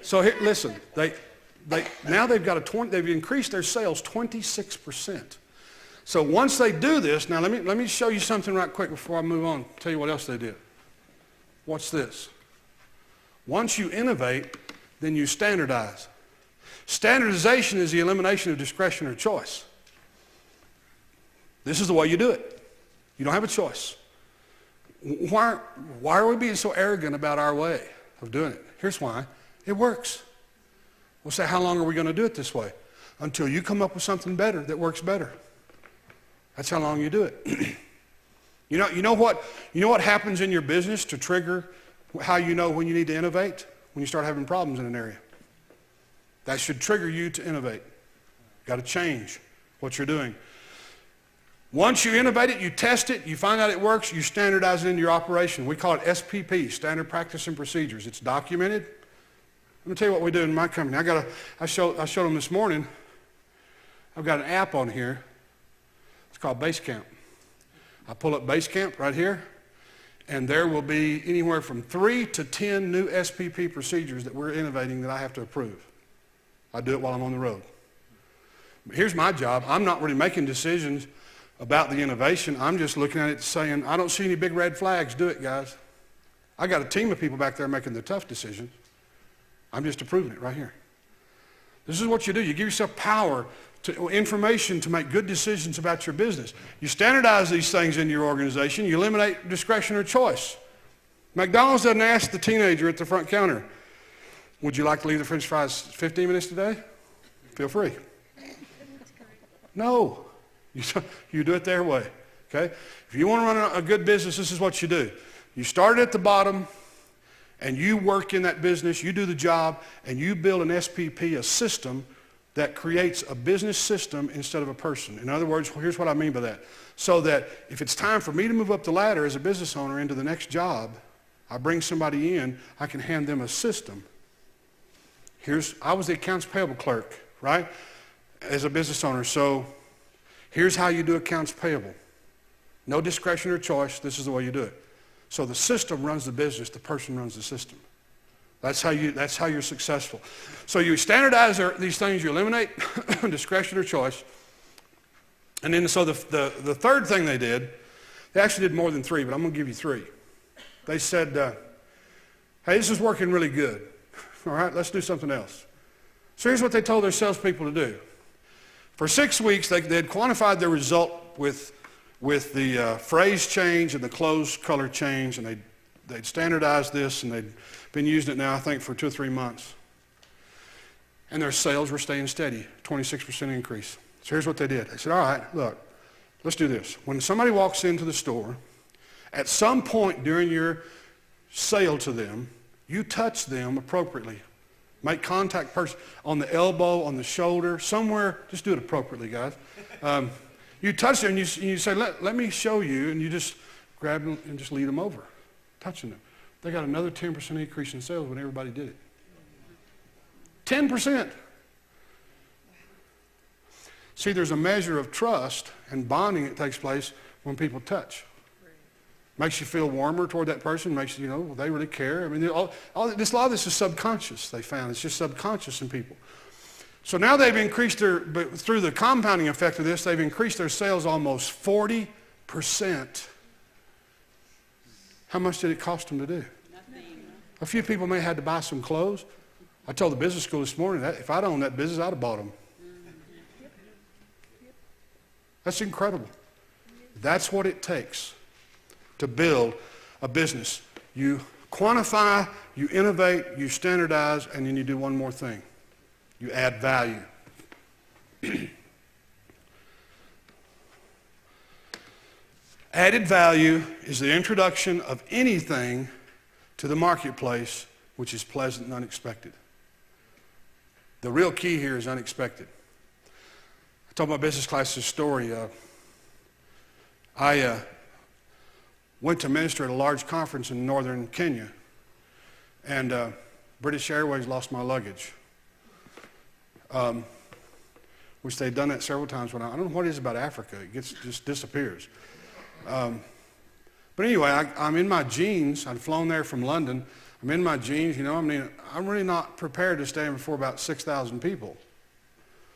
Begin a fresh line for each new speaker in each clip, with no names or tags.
So here, listen, now they've increased their sales 26%. So once they do this, now let me show you something right quick before I move on. Tell you what else they did. Watch this. Once you innovate, then you standardize. Standardization is the elimination of discretion or choice. This is the way you do it. You don't have a choice. Why are we being so arrogant about our way of doing it? Here's why. It works. We'll say, how long are we going to do it this way? Until you come up with something better that works better. That's how long you do it. You know what happens in your business to trigger how you know when you need to innovate? When you start having problems in an area. That should trigger you to innovate. You've got to change what you're doing. Once you innovate it, you test it, you find out it works, you standardize it into your operation. We call it SPP, Standard Practice and Procedures. It's documented. Let me tell you what we do in my company. I showed them this morning. I've got an app on here. It's called Basecamp. I pull up Basecamp right here, and there will be anywhere from 3 to 10 new SPP procedures that we're innovating that I have to approve. I do it while I'm on the road. Here's my job. I'm not really making decisions about the innovation. I'm just looking at it saying, I don't see any big red flags. Do it, guys. I got a team of people back there making the tough decisions. I'm just approving it right here. This is what you do. You give yourself power, information to make good decisions about your business. You standardize these things in your organization. You eliminate discretion or choice. McDonald's doesn't ask the teenager at the front counter, would you like to leave the French fries 15 minutes today? Feel free. No. You do it their way. Okay? If you want to run a good business, this is what you do. You start at the bottom, and you work in that business, you do the job, and you build an SPP, a system that creates a business system instead of a person. In other words, here's what I mean by that. So that if it's time for me to move up the ladder as a business owner into the next job, I bring somebody in, I can hand them a system. I was the accounts payable clerk, right, as a business owner. So here's how you do accounts payable. No discretion or choice. This is the way you do it. So the system runs the business. The person runs the system. That's how you're successful. So you standardize these things. You eliminate discretion or choice. And then so the third thing they did, they actually did more than 3, but I'm going to give you 3. They said, hey, this is working really good. All right, let's do something else. So here's what they told their salespeople to do. For 6 weeks, they had quantified their result with the phrase change and the close color change, and they'd standardized this, and they'd been using it now, I think, for 2 or 3 months. And their sales were staying steady, 26% increase. So here's what they did. They said, all right, look, let's do this. When somebody walks into the store, at some point during your sale to them, you touch them appropriately. Make contact on the elbow, on the shoulder, somewhere. Just do it appropriately, guys. You touch them and you say, let me show you, and you just grab them and just lead them over, touching them. They got another 10% increase in sales when everybody did it. 10%. See, there's a measure of trust and bonding that takes place when people touch. Makes you feel warmer toward that person. Makes you, they really care. I mean, a lot of this is subconscious, they found. It's just subconscious in people. So now they've increased but through the compounding effect of this, they've increased their sales almost 40%. How much did it cost them to do? Nothing. A few people may have had to buy some clothes. I told the business school this morning that if I'd owned that business, I'd have bought them. That's incredible. That's what it takes to build a business. You quantify, you innovate, you standardize, and then you do one more thing. You add value. Added value is the introduction of anything to the marketplace which is pleasant and unexpected. The real key here is unexpected. I told my business class this story. I went to minister at a large conference in northern Kenya, and British Airways lost my luggage, which they'd done that several times. I don't know what it is about Africa. It just disappears. But But anyway, I'm in my jeans. I'd flown there from London. I'm in my jeans, you know. I mean, I'm really not prepared to stand before about 6,000 people.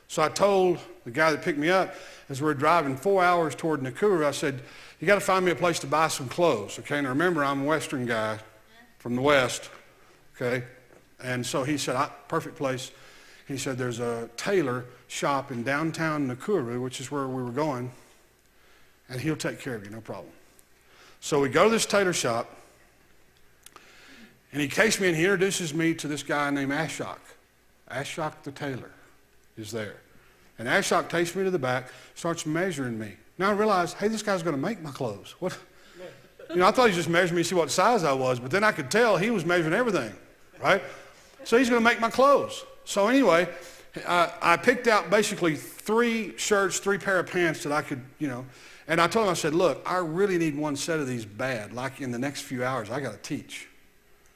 So I told the guy that picked me up, as we were driving 4 hours toward Nakuru, I said, you got to find me a place to buy some clothes, okay? And remember, I'm a Western guy from the West, okay? And so he said, perfect place. He said, there's a tailor shop in downtown Nakuru, which is where we were going, and he'll take care of you, no problem. So we go to this tailor shop, and he takes me and he introduces me to this guy named Ashok. Ashok the tailor is there. And Ashok takes me to the back, starts measuring me. Now I realize, hey, this guy's going to make my clothes. What? You know, I thought he just measured me to see what size I was, but then I could tell he was measuring everything, right? So he's going to make my clothes. So anyway, I picked out basically 3 shirts, 3 pair of pants that I could, you know, and I told him, I said, look, I really need one set of these bad. Like in the next few hours, I got to teach.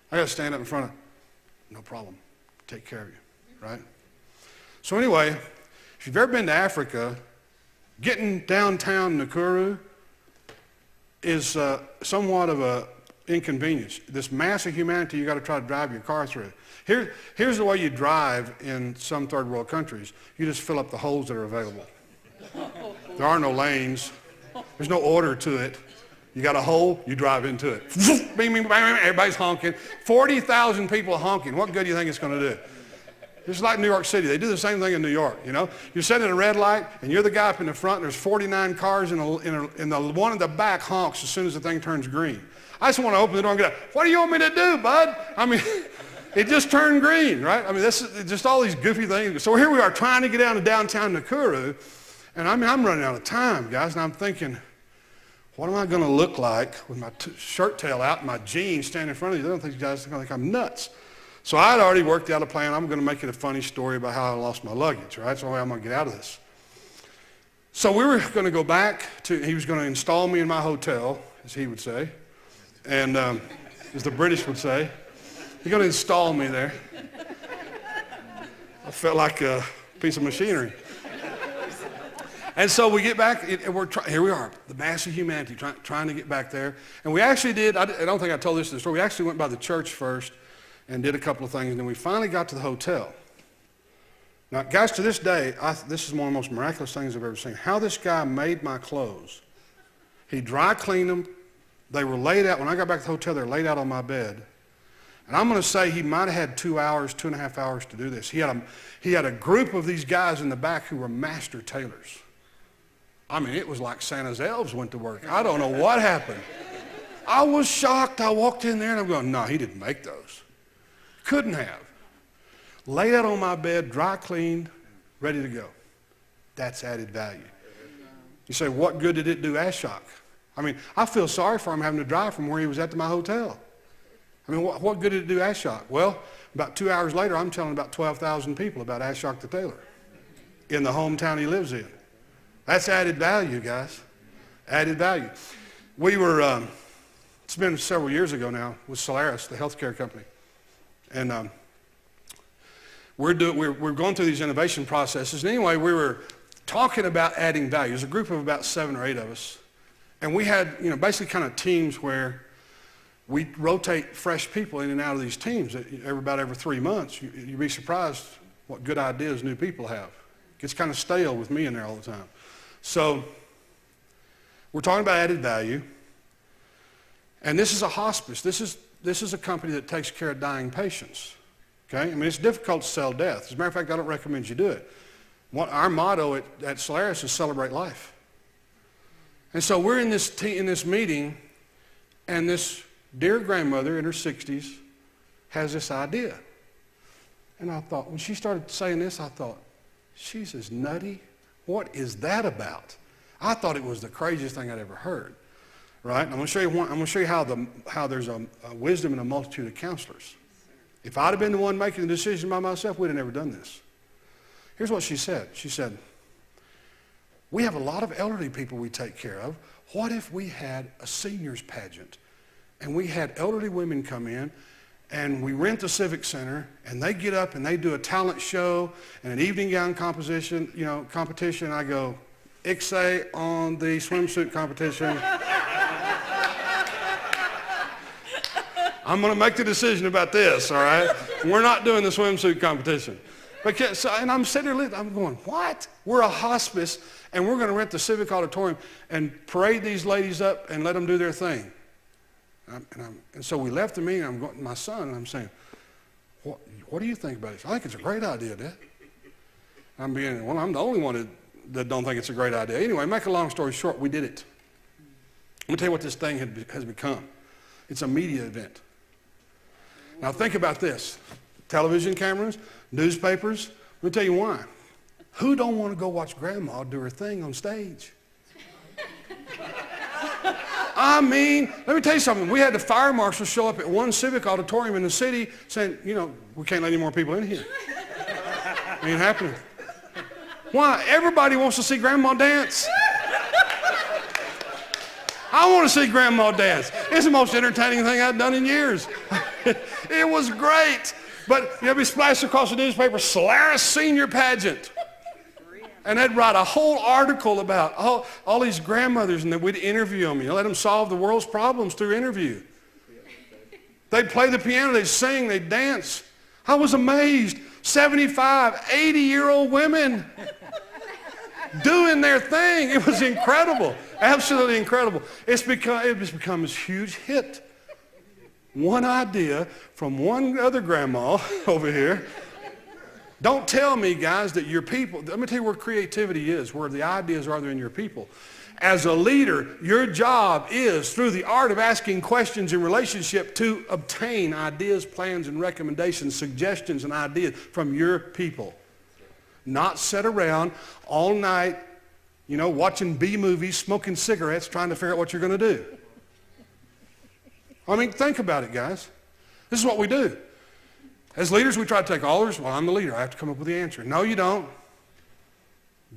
I got to stand up in front of, no problem, take care of you, right? So anyway, if you've ever been to Africa, getting downtown Nakuru is somewhat of an inconvenience. This mass of humanity, you got to try to drive your car through. Here's the way you drive in some third world countries. You just fill up the holes that are available. There are no lanes. There's no order to it. You got a hole, you drive into it. Bing, bing, bang, bang, everybody's honking. 40,000 people honking. What good do you think it's going to do? It's like New York City. They do the same thing in New York, you know. You're sitting at a red light, and you're the guy up in the front, and there's 49 cars, and the one in the back honks as soon as the thing turns green. I just want to open the door and go, what do you want me to do, bud? I mean, it just turned green, right? I mean, this is just all these goofy things. So here we are trying to get down to downtown Nakuru, and I mean, I'm running out of time, guys, and I'm thinking, what am I going to look like with my shirt tail out and my jeans standing in front of you? I don't think you guys are going to think I'm nuts. So I had already worked out a plan. I'm going to make it a funny story about how I lost my luggage, right? So I'm going to get out of this. So we were going to go back to, he was going to install me in my hotel, as he would say, and as the British would say. He's going to install me there. I felt like a piece of machinery. And so we get back, here we are, the mass of humanity trying to get back there. And we actually did, I don't think I told this in the story, we actually went by the church first and did a couple of things, and then we finally got to the hotel. Now, guys, to this day, this is one of the most miraculous things I've ever seen. How this guy made my clothes. He dry cleaned them. They were laid out. When I got back to the hotel, they were laid out on my bed. And I'm going to say he might have had 2 hours, 2.5 hours to do this. He had a group of these guys in the back who were master tailors. I mean, it was like Santa's elves went to work. I don't know what happened. I was shocked. I walked in there and I'm going, no, he didn't make those. Couldn't have. Laid out on my bed, dry cleaned, ready to go. That's added value. You say, what good did it do Ashok? I mean, I feel sorry for him having to drive from where he was at to my hotel. I mean, what good did it do Ashok? Well, about 2 hours later, I'm telling about 12,000 people about Ashok the tailor in the hometown he lives in. That's added value, guys. Added value. We were, it's been several years ago now, with Solaris, the healthcare company. And we're going through these innovation processes. And anyway, we were talking about adding value. There's a group of about 7 or 8 of us. And we had, you know, basically kind of teams where we rotate fresh people in and out of these teams about every 3 months. You'd be surprised what good ideas new people have. It gets kind of stale with me in there all the time. So we're talking about added value. And this is a hospice. This is a company that takes care of dying patients. Okay? I mean, it's difficult to sell death. As a matter of fact, I don't recommend you do it. Our motto at Solaris is celebrate life. And so we're in this meeting, and this dear grandmother in her 60s has this idea. And I thought, when she started saying this, I thought, she's as nutty. What is that about? I thought it was the craziest thing I'd ever heard. Right? And I'm going to show you how there's a wisdom in a multitude of counselors. If I'd have been the one making the decision by myself, we'd have never done this. Here's what she said. She said, we have a lot of elderly people we take care of. What if we had a seniors pageant and we had elderly women come in and we rent the Civic Center and they get up and they do a talent show and an evening gown competition, and I go, Ixay on the swimsuit competition. I'm going to make the decision about this, all right? We're not doing the swimsuit competition. And I'm sitting there, I'm going, what? We're a hospice, and we're going to rent the Civic Auditorium and parade these ladies up and let them do their thing. And so we left the meeting, I'm going to my son, and I'm saying, what do you think about this? I think it's a great idea, Dad. I'm the only one that don't think it's a great idea. Anyway, make a long story short, we did it. Let me tell you what this thing has become. It's a media event. Now think about this. Television cameras, newspapers. Let me tell you why. Who don't want to go watch Grandma do her thing on stage? I mean, let me tell you something. We had the fire marshal show up at one civic auditorium in the city saying, we can't let any more people in here. It ain't happening. Why? Everybody wants to see Grandma dance. I want to see Grandma dance. It's the most entertaining thing I've done in years. It was great. But be splashed across the newspaper, Solaris Senior Pageant. And they'd write a whole article about all these grandmothers, and then we'd interview them. Let them solve the world's problems through interview. They'd play the piano, they'd sing, they'd dance. I was amazed. 75, 80-year-old women doing their thing. It was incredible. Absolutely incredible. It's become this huge hit. One idea from one other grandma over here. Don't tell me, guys, that your people, let me tell you where creativity is, where the ideas are, they're in your people. As a leader, your job is, through the art of asking questions in relationship, to obtain ideas, plans, and recommendations, suggestions, and ideas from your people. Not sit around all night, watching B movies, smoking cigarettes, trying to figure out what you're going to do. I mean, think about it, guys. This is what we do. As leaders, we try to take all others. Well, I'm the leader. I have to come up with the answer. No, you don't.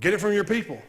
Get it from your people.